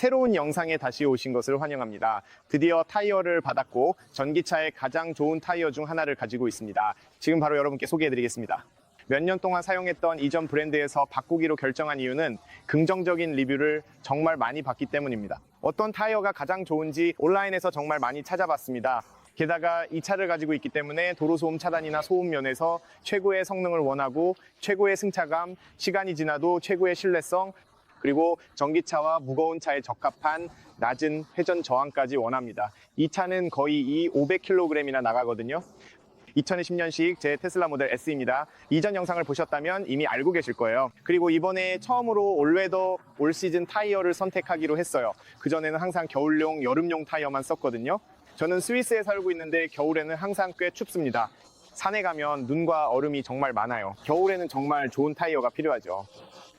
새로운 영상에 다시 오신 것을 환영합니다. 드디어 타이어를 받았고 전기차의 가장 좋은 타이어 중 하나를 가지고 있습니다. 지금 바로 여러분께 소개해드리겠습니다. 몇 년 동안 사용했던 이전 브랜드에서 바꾸기로 결정한 이유는 긍정적인 리뷰를 정말 많이 받기 때문입니다. 어떤 타이어가 가장 좋은지 온라인에서 정말 많이 찾아봤습니다. 게다가 이 차를 가지고 있기 때문에 도로소음 차단이나 소음 면에서 최고의 성능을 원하고 최고의 승차감, 시간이 지나도 최고의 신뢰성, 그리고 전기차와 무거운 차에 적합한 낮은 회전 저항까지 원합니다. 이 차는 거의 500kg이나 나가거든요. 2020년식 제 테슬라 모델 S입니다. 이전 영상을 보셨다면 이미 알고 계실 거예요. 그리고 이번에 처음으로 올웨더 올 시즌 타이어를 선택하기로 했어요. 그전에는 항상 겨울용, 여름용 타이어만 썼거든요. 저는 스위스에 살고 있는데 겨울에는 항상 꽤 춥습니다. 산에 가면 눈과 얼음이 정말 많아요. 겨울에는 정말 좋은 타이어가 필요하죠.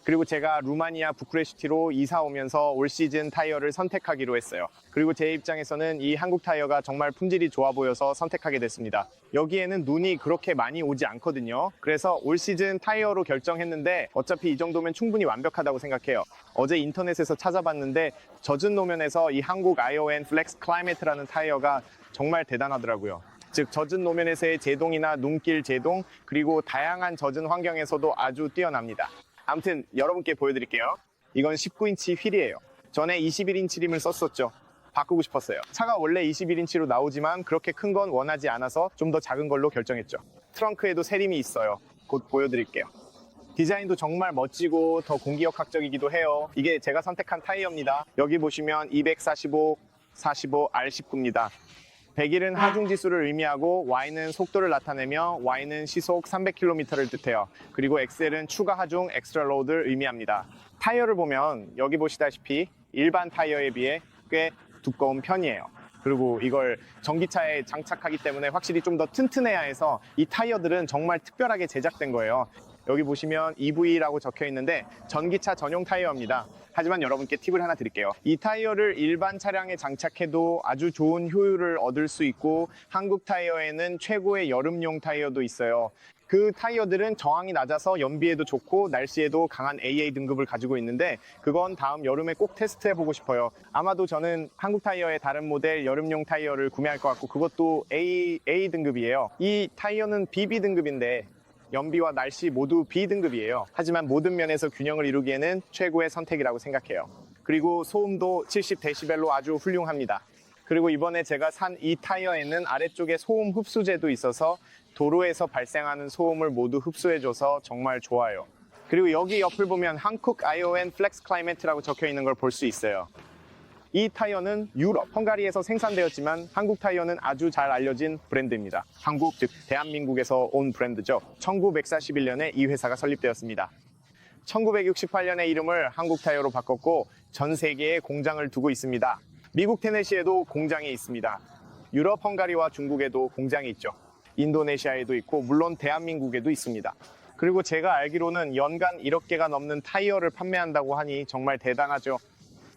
그리고 제가 루마니아 부쿠레슈티로 이사 오면서 올 시즌 타이어를 선택하기로 했어요. 그리고 제 입장에서는 이 한국 타이어가 정말 품질이 좋아 보여서 선택하게 됐습니다. 여기에는 눈이 그렇게 많이 오지 않거든요. 그래서 올 시즌 타이어로 결정했는데 어차피 이 정도면 충분히 완벽하다고 생각해요. 어제 인터넷에서 찾아봤는데 젖은 노면에서 이 한국 아이오엔 플렉스 클라이매트라는 타이어가 정말 대단하더라고요. 즉 젖은 노면에서의 제동이나 눈길 제동, 그리고 다양한 젖은 환경에서도 아주 뛰어납니다. 아무튼 여러분께 보여드릴게요. 이건 19인치 휠이에요. 전에 21인치 림을 썼었죠. 바꾸고 싶었어요. 차가 원래 21인치로 나오지만 그렇게 큰 건 원하지 않아서 좀 더 작은 걸로 결정했죠. 트렁크에도 새 림이 있어요. 곧 보여드릴게요. 디자인도 정말 멋지고 더 공기역학적이기도 해요. 이게 제가 선택한 타이어입니다. 여기 보시면 245, 45, R19입니다. 100일은 하중지수를 의미하고 Y는 속도를 나타내며 Y는 시속 300km를 뜻해요. 그리고 XL은 추가 하중, 엑스트라 로드를 의미합니다. 타이어를 보면 여기 보시다시피 일반 타이어에 비해 꽤 두꺼운 편이에요. 그리고 이걸 전기차에 장착하기 때문에 확실히 좀 더 튼튼해야 해서 이 타이어들은 정말 특별하게 제작된 거예요. 여기 보시면 EV라고 적혀 있는데 전기차 전용 타이어입니다. 하지만 여러분께 팁을 하나 드릴게요. 이 타이어를 일반 차량에 장착해도 아주 좋은 효율을 얻을 수 있고 한국 타이어에는 최고의 여름용 타이어도 있어요. 그 타이어들은 저항이 낮아서 연비에도 좋고 날씨에도 강한 AA 등급을 가지고 있는데 그건 다음 여름에 꼭 테스트해보고 싶어요. 아마도 저는 한국 타이어의 다른 모델 여름용 타이어를 구매할 것 같고 그것도 A 등급이에요. 이 타이어는 BB 등급인데 연비와 날씨 모두 B등급이에요. 하지만 모든 면에서 균형을 이루기에는 최고의 선택이라고 생각해요. 그리고 소음도 70dB로 아주 훌륭합니다. 그리고 이번에 제가 산 이 타이어에는 아래쪽에 소음 흡수제도 있어서 도로에서 발생하는 소음을 모두 흡수해줘서 정말 좋아요. 그리고 여기 옆을 보면 한국 아이오엔 플렉스 클라이매트라고 적혀 있는 걸 볼 수 있어요. 이 타이어는 유럽, 헝가리에서 생산되었지만 한국 타이어는 아주 잘 알려진 브랜드입니다. 한국, 즉 대한민국에서 온 브랜드죠. 1941년에 이 회사가 설립되었습니다. 1968년에 이름을 한국 타이어로 바꿨고 전 세계에 공장을 두고 있습니다. 미국 테네시에도 공장이 있습니다. 유럽, 헝가리와 중국에도 공장이 있죠. 인도네시아에도 있고 물론 대한민국에도 있습니다. 그리고 제가 알기로는 연간 1억 개가 넘는 타이어를 판매한다고 하니 정말 대단하죠.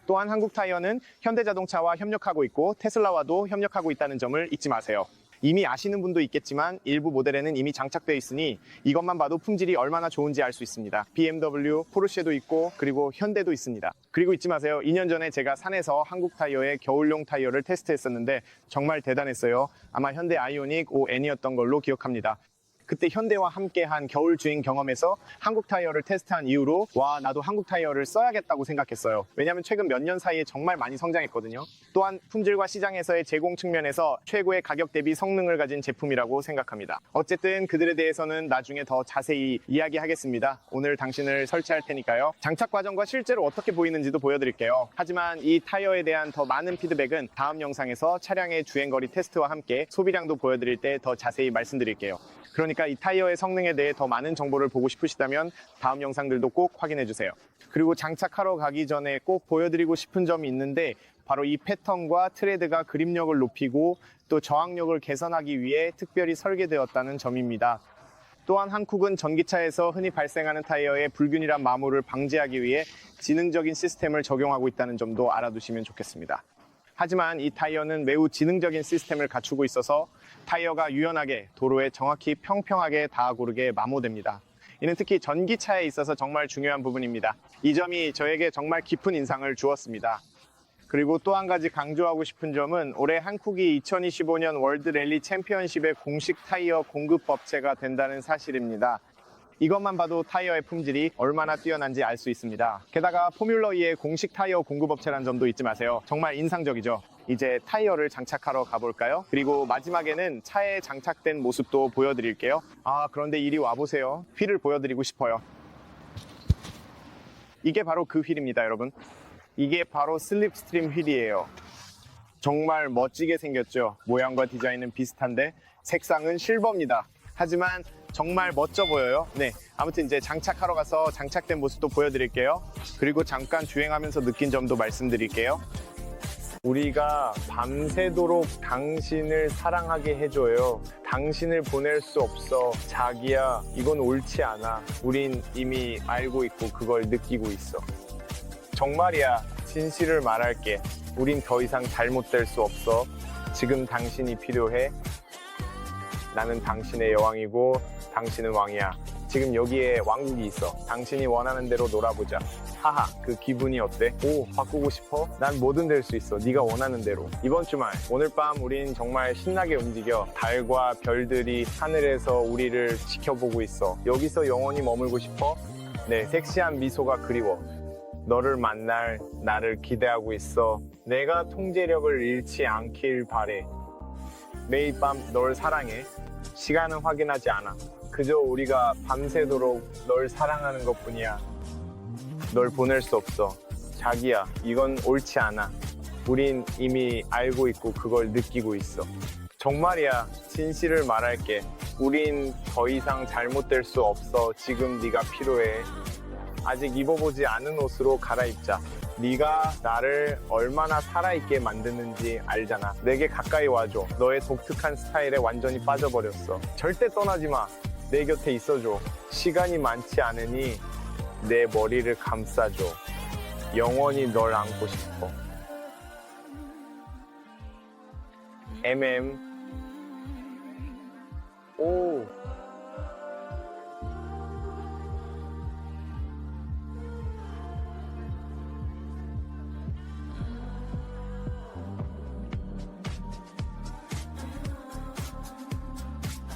또한 한국 타이어는 현대자동차와 협력하고 있고 테슬라와도 협력하고 있다는 점을 잊지 마세요. 이미 아시는 분도 있겠지만 일부 모델에는 이미 장착되어 있으니 이것만 봐도 품질이 얼마나 좋은지 알 수 있습니다. BMW, 포르쉐도 있고 그리고 현대도 있습니다. 그리고 잊지 마세요. 2년 전에 제가 산에서 한국 타이어의 겨울용 타이어를 테스트했었는데 정말 대단했어요. 아마 현대 아이오닉 5N이었던 걸로 기억합니다. 그때 현대와 함께한 겨울 주행 경험에서 한국 타이어를 테스트한 이후로 와 나도 한국 타이어를 써야겠다고 생각했어요. 왜냐하면 최근 몇 년 사이에 정말 많이 성장했거든요. 또한 품질과 시장에서의 제공 측면에서 최고의 가격 대비 성능을 가진 제품이라고 생각합니다. 어쨌든 그들에 대해서는 나중에 더 자세히 이야기하겠습니다. 오늘 당신을 설치할 테니까요. 장착 과정과 실제로 어떻게 보이는지도 보여드릴게요. 하지만 이 타이어에 대한 더 많은 피드백은 다음 영상에서 차량의 주행거리 테스트와 함께 소비량도 보여드릴 때 더 자세히 말씀드릴게요. 그러니까 이 타이어의 성능에 대해 더 많은 정보를 보고 싶으시다면 다음 영상들도 꼭 확인해 주세요. 그리고 장착하러 가기 전에 꼭 보여드리고 싶은 점이 있는데 바로 이 패턴과 트레드가 그립력을 높이고 또 저항력을 개선하기 위해 특별히 설계되었다는 점입니다. 또한 한국은 전기차에서 흔히 발생하는 타이어의 불균일한 마모를 방지하기 위해 지능적인 시스템을 적용하고 있다는 점도 알아두시면 좋겠습니다. 하지만 이 타이어는 매우 지능적인 시스템을 갖추고 있어서 타이어가 유연하게 도로에 정확히 평평하게 닿아고르게 마모됩니다. 이는 특히 전기차에 있어서 정말 중요한 부분입니다. 이 점이 저에게 정말 깊은 인상을 주었습니다. 그리고 또 한 가지 강조하고 싶은 점은 올해 한국이 2025년 월드 랠리 챔피언십의 공식 타이어 공급 업체가 된다는 사실입니다. 이것만 봐도 타이어의 품질이 얼마나 뛰어난지 알 수 있습니다. 게다가 포뮬러2의 공식 타이어 공급업체란 점도 잊지 마세요. 정말 인상적이죠? 이제 타이어를 장착하러 가볼까요? 그리고 마지막에는 차에 장착된 모습도 보여드릴게요. 그런데 이리 와보세요. 휠을 보여드리고 싶어요. 이게 바로 그 휠입니다, 여러분. 이게 바로 슬립스트림 휠이에요. 정말 멋지게 생겼죠? 모양과 디자인은 비슷한데 색상은 실버입니다. 하지만 정말 멋져 보여요. 네, 아무튼 이제 장착하러 가서 장착된 모습도 보여드릴게요. 그리고 잠깐 주행하면서 느낀 점도 말씀드릴게요. 우리가 밤새도록 당신을 사랑하게 해줘요. 당신을 보낼 수 없어. 자기야, 이건 옳지 않아. 우린 이미 알고 있고 그걸 느끼고 있어. 정말이야, 진실을 말할게. 우린 더 이상 잘못될 수 없어. 지금 당신이 필요해. 나는 당신의 여왕이고 당신은 왕이야. 지금 여기에 왕국이 있어. 당신이 원하는 대로 놀아보자. 하하, 그 기분이 어때? 오, 바꾸고 싶어? 난 뭐든 될 수 있어. 네가 원하는 대로. 이번 주말, 오늘 밤 우린 정말 신나게 움직여. 달과 별들이 하늘에서 우리를 지켜보고 있어. 여기서 영원히 머물고 싶어? 네, 섹시한 미소가 그리워. 너를 만날 나를 기대하고 있어. 내가 통제력을 잃지 않길 바래. 매일 밤 널 사랑해. 시간은 확인하지 않아. 그저 우리가 밤새도록 널 사랑하는 것뿐이야. 널 보낼 수 없어. 자기야, 이건 옳지 않아. 우린 이미 알고 있고 그걸 느끼고 있어. 정말이야, 진실을 말할게. 우린 더 이상 잘못될 수 없어. 지금 네가 필요해. 아직 입어보지 않은 옷으로 갈아입자. 네가 나를 얼마나 살아있게 만드는지 알잖아. 내게 가까이 와줘. 너의 독특한 스타일에 완전히 빠져버렸어. 절대 떠나지 마. 내 곁에 있어줘. 시간이 많지 않으니 내 머리를 감싸줘. 영원히 널 안고 싶어. 오.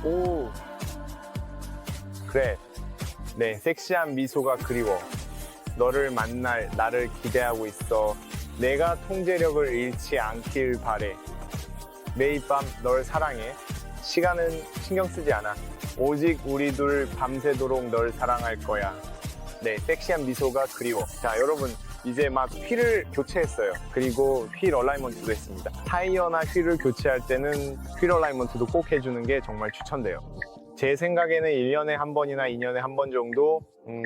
오. 그래. 네, 섹시한 미소가 그리워. 너를 만날 나를 기대하고 있어. 내가 통제력을 잃지 않길 바래. 매일 밤 널 사랑해. 시간은 신경 쓰지 않아. 오직 우리 둘 밤새도록 널 사랑할 거야. 네, 섹시한 미소가 그리워. 자, 여러분, 이제 막 휠을 교체했어요. 그리고 휠 얼라이먼트도 했습니다. 타이어나 휠을 교체할 때는 휠 얼라이먼트도 꼭 해주는 게 정말 추천돼요. 제 생각에는 1년에 한 번이나 2년에 한 번 정도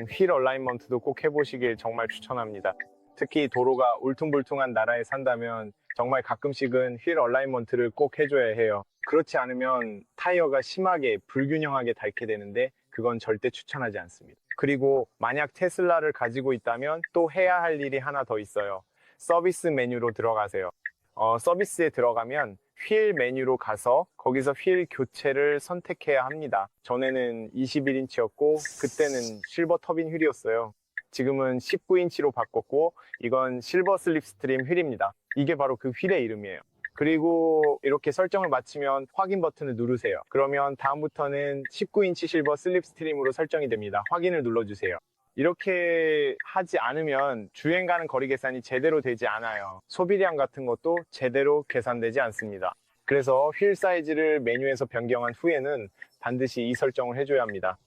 휠 얼라이먼트도 꼭 해보시길 정말 추천합니다. 특히 도로가 울퉁불퉁한 나라에 산다면 정말 가끔씩은 휠 얼라이먼트를 꼭 해줘야 해요. 그렇지 않으면 타이어가 심하게 불균형하게 닳게 되는데 그건 절대 추천하지 않습니다. 그리고 만약 테슬라를 가지고 있다면 또 해야 할 일이 하나 더 있어요. 서비스 메뉴로 들어가세요. 서비스에 들어가면 휠 메뉴로 가서 거기서 휠 교체를 선택해야 합니다. 전에는 21인치였고 그때는 실버 터빈 휠이었어요. 지금은 19인치로 바꿨고 이건 실버 슬립스트림 휠입니다. 이게 바로 그 휠의 이름이에요. 그리고 이렇게 설정을 마치면 확인 버튼을 누르세요. 그러면 다음부터는 19인치 실버 슬립스트림으로 설정이 됩니다. 확인을 눌러주세요. 이렇게 하지 않으면 주행 가는 거리 계산이 제대로 되지 않아요. 소비량 같은 것도 제대로 계산되지 않습니다. 그래서 휠 사이즈를 메뉴에서 변경한 후에는 반드시 이 설정을 해줘야 합니다.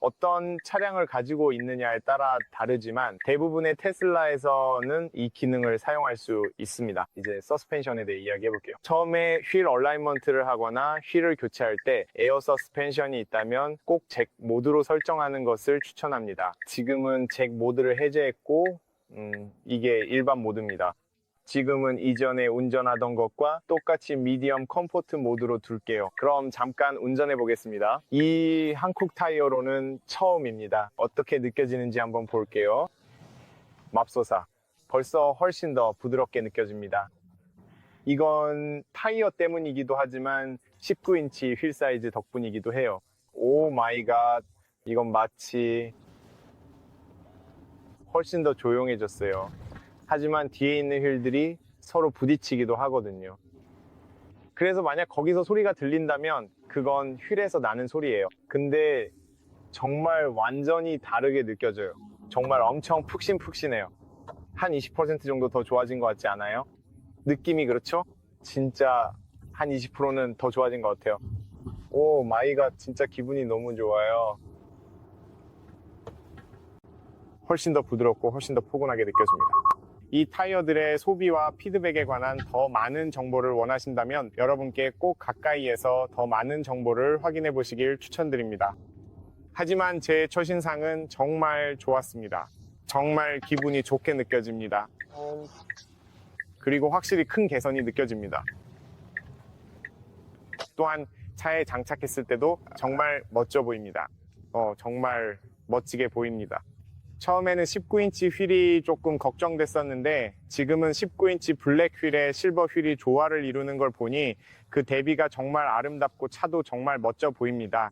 어떤 차량을 가지고 있느냐에 따라 다르지만 대부분의 테슬라에서는 이 기능을 사용할 수 있습니다. 이제 서스펜션에 대해 이야기해 볼게요. 처음에 휠 얼라이먼트를 하거나 휠을 교체할 때 에어 서스펜션이 있다면 꼭 잭 모드로 설정하는 것을 추천합니다. 지금은 잭 모드를 해제했고 이게 일반 모드입니다. 지금은 이전에 운전하던 것과 똑같이 미디엄 컴포트 모드로 둘게요. 그럼 잠깐 운전해 보겠습니다. 이 한국 타이어로는 처음입니다. 어떻게 느껴지는지 한번 볼게요. 맙소사. 벌써 훨씬 더 부드럽게 느껴집니다. 이건 타이어 때문이기도 하지만 19인치 휠 사이즈 덕분이기도 해요. 오 마이 갓. 이건 마치 훨씬 더 조용해졌어요. 하지만 뒤에 있는 휠들이 서로 부딪히기도 하거든요. 그래서 만약 거기서 소리가 들린다면 그건 휠에서 나는 소리예요. 근데 정말 완전히 다르게 느껴져요. 정말 엄청 푹신푹신해요. 한 20% 정도 더 좋아진 것 같지 않아요? 느낌이 그렇죠? 진짜 한 20%는 더 좋아진 것 같아요. 오 마이가 진짜 기분이 너무 좋아요. 훨씬 더 부드럽고 훨씬 더 포근하게 느껴집니다. 이 타이어들의 소비와 피드백에 관한 더 많은 정보를 원하신다면 여러분께 꼭 가까이에서 더 많은 정보를 확인해 보시길 추천드립니다. 하지만 제 첫인상은 정말 좋았습니다. 정말 기분이 좋게 느껴집니다. 그리고 확실히 큰 개선이 느껴집니다. 또한 차에 장착했을 때도 정말 멋져 보입니다. 정말 멋지게 보입니다. 처음에는 19인치 휠이 조금 걱정됐었는데 지금은 19인치 블랙 휠에 실버 휠이 조화를 이루는 걸 보니 그 대비가 정말 아름답고 차도 정말 멋져 보입니다.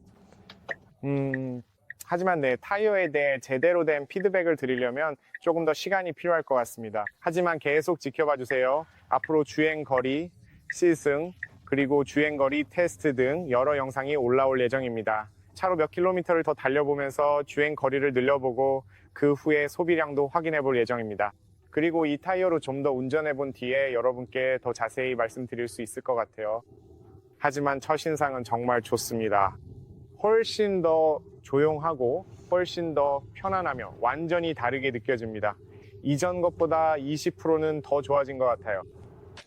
하지만 네, 타이어에 대해 제대로 된 피드백을 드리려면 조금 더 시간이 필요할 것 같습니다. 하지만 계속 지켜봐 주세요. 앞으로 주행거리, 시승, 그리고 주행거리 테스트 등 여러 영상이 올라올 예정입니다. 차로 몇 킬로미터를 더 달려보면서 주행거리를 늘려보고 그 후에 소비량도 확인해 볼 예정입니다. 그리고 이 타이어로 좀 더 운전해 본 뒤에 여러분께 더 자세히 말씀드릴 수 있을 것 같아요. 하지만 첫인상은 정말 좋습니다. 훨씬 더 조용하고 훨씬 더 편안하며 완전히 다르게 느껴집니다. 이전 것보다 20%는 더 좋아진 것 같아요.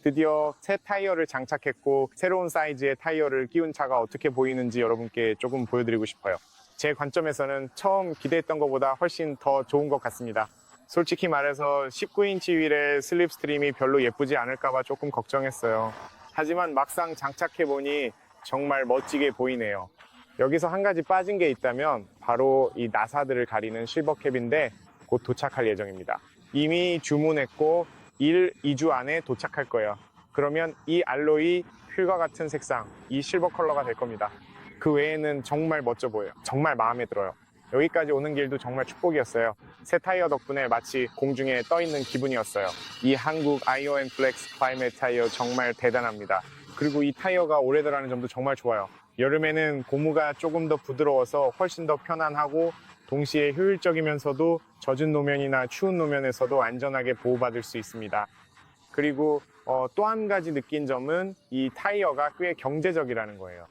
드디어 새 타이어를 장착했고 새로운 사이즈의 타이어를 끼운 차가 어떻게 보이는지 여러분께 조금 보여드리고 싶어요. 제 관점에서는 처음 기대했던 것보다 훨씬 더 좋은 것 같습니다. 솔직히 말해서 19인치 휠의 슬립스트림이 별로 예쁘지 않을까봐 조금 걱정했어요. 하지만 막상 장착해보니 정말 멋지게 보이네요. 여기서 한 가지 빠진 게 있다면 바로 이 나사들을 가리는 실버 캡인데 곧 도착할 예정입니다. 이미 주문했고 1, 2주 안에 도착할 거예요. 그러면 이 알로이 휠과 같은 색상, 이 실버 컬러가 될 겁니다. 그 외에는 정말 멋져 보여요. 정말 마음에 들어요. 여기까지 오는 길도 정말 축복이었어요. 새 타이어 덕분에 마치 공중에 떠 있는 기분이었어요. 이 한국 아이오앤 플렉스 클라이밋 타이어 정말 대단합니다. 그리고 이 타이어가 오래더라는 점도 정말 좋아요. 여름에는 고무가 조금 더 부드러워서 훨씬 더 편안하고 동시에 효율적이면서도 젖은 노면이나 추운 노면에서도 안전하게 보호받을 수 있습니다. 그리고 또 한 가지 느낀 점은 이 타이어가 꽤 경제적이라는 거예요.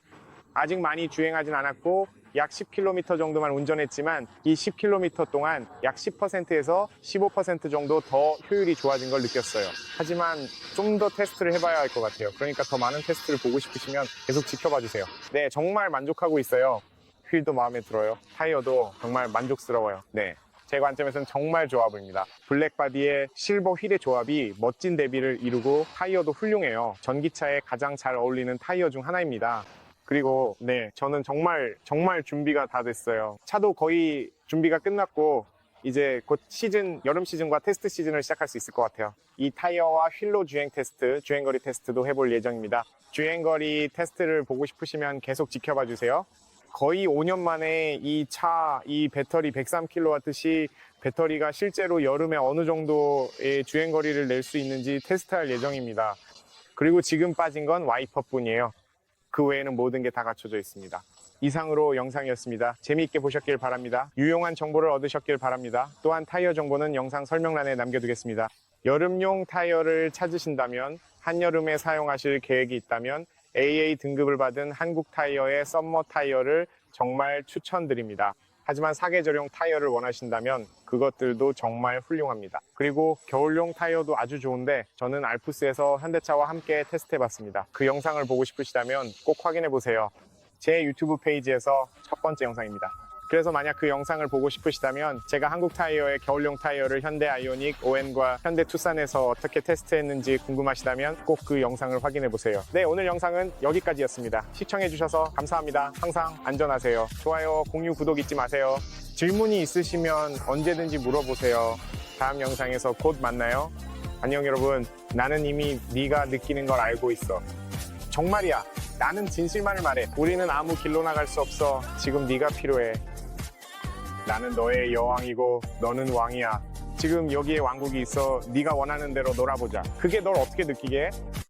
아직 많이 주행하진 않았고 약 10km 정도만 운전했지만 이 10km 동안 약 10%에서 15% 정도 더 효율이 좋아진 걸 느꼈어요. 하지만 좀 더 테스트를 해봐야 할 것 같아요. 그러니까 더 많은 테스트를 보고 싶으시면 계속 지켜봐 주세요. 네, 정말 만족하고 있어요. 휠도 마음에 들어요. 타이어도 정말 만족스러워요. 네, 제 관점에서는 정말 좋아 보입니다. 블랙 바디에 실버 휠의 조합이 멋진 대비를 이루고 타이어도 훌륭해요. 전기차에 가장 잘 어울리는 타이어 중 하나입니다. 그리고 네, 저는 정말 준비가 다 됐어요. 차도 거의 준비가 끝났고 이제 곧 여름 시즌과 테스트 시즌을 시작할 수 있을 것 같아요. 이 타이어와 휠로 주행거리 테스트도 해볼 예정입니다. 주행거리 테스트를 보고 싶으시면 계속 지켜봐 주세요. 거의 5년 만에 이 배터리 103kW시 배터리가 실제로 여름에 어느 정도의 주행거리를 낼 수 있는지 테스트할 예정입니다. 그리고 지금 빠진 건 와이퍼뿐이에요. 그 외에는 모든 게 다 갖춰져 있습니다. 이상으로 영상이었습니다. 재미있게 보셨길 바랍니다. 유용한 정보를 얻으셨길 바랍니다. 또한 타이어 정보는 영상 설명란에 남겨두겠습니다. 여름용 타이어를 찾으신다면, 한여름에 사용하실 계획이 있다면 AA 등급을 받은 한국 타이어의 썸머 타이어를 정말 추천드립니다. 하지만 사계절용 타이어를 원하신다면 그것들도 정말 훌륭합니다. 그리고 겨울용 타이어도 아주 좋은데 저는 알프스에서 현대차와 함께 테스트해봤습니다. 그 영상을 보고 싶으시다면 꼭 확인해보세요. 제 유튜브 페이지에서 첫 번째 영상입니다. 그래서 만약 그 영상을 보고 싶으시다면 제가 한국 타이어의 겨울용 타이어를 현대 아이오닉 ON과 현대 투싼에서 어떻게 테스트했는지 궁금하시다면 꼭 그 영상을 확인해보세요. 네, 오늘 영상은 여기까지였습니다. 시청해주셔서 감사합니다. 항상 안전하세요. 좋아요, 공유, 구독 잊지 마세요. 질문이 있으시면 언제든지 물어보세요. 다음 영상에서 곧 만나요. 안녕 여러분. 나는 이미 네가 느끼는 걸 알고 있어. 정말이야. 나는 진실만을 말해. 우리는 아무 길로 나갈 수 없어. 지금 네가 필요해. 나는 너의 여왕이고 너는 왕이야. 지금 여기에 왕국이 있어. 네가 원하는 대로 놀아보자. 그게 널 어떻게 느끼게 해?